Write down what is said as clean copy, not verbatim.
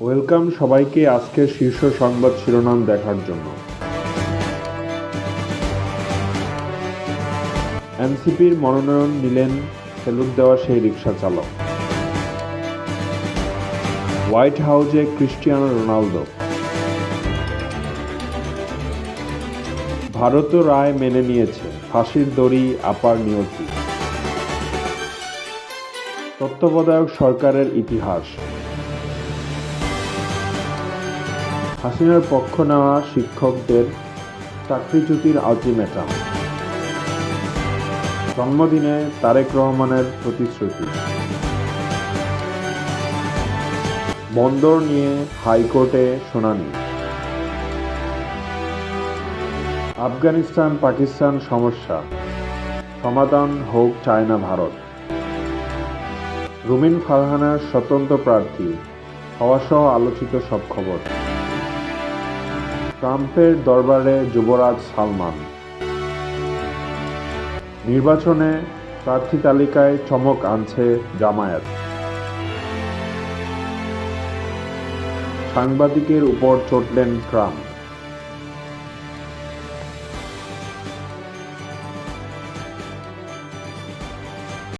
Welcome সবাইকে আজকের শীর্ষ সংবাদ শিরোনাম দেখার জন্য। এনসিপির মনোনয়ন নিলেন সেলুট দেওয়া সেই রিকশা চালক। হোয়াইট হাউসে ক্রিস্টিয়ানো রোনালদো। ভারতও রায় মেনে নিয়েছে, ফাঁসির দড়ি আপার নিয়তি। তত্ত্বাবধায়ক সরকারের ইতিহাস। হাসিনার পক্ষ নেওয়া শিক্ষকদের চাকরিচ্যুতির আলটিমেটাম। জন্মদিনে তারেক রহমানের প্রতিশ্রুতি। বন্দর নিয়ে হাইকোর্টে শুনানি। আফগানিস্তান পাকিস্তান সমস্যা সমাধান হোক চায় না ভারত। রুমিন ফারহানার স্বতন্ত্র প্রার্থী হওয়াসহ আলোচিত সব খবর। ট্রাম্পের দরবারে যুবরাজ সালমান। নির্বাচনে প্রার্থী তালিকায় চমক আনছে জামায়াত। সাংবাদিকের উপর চটলেন ট্রাম্প।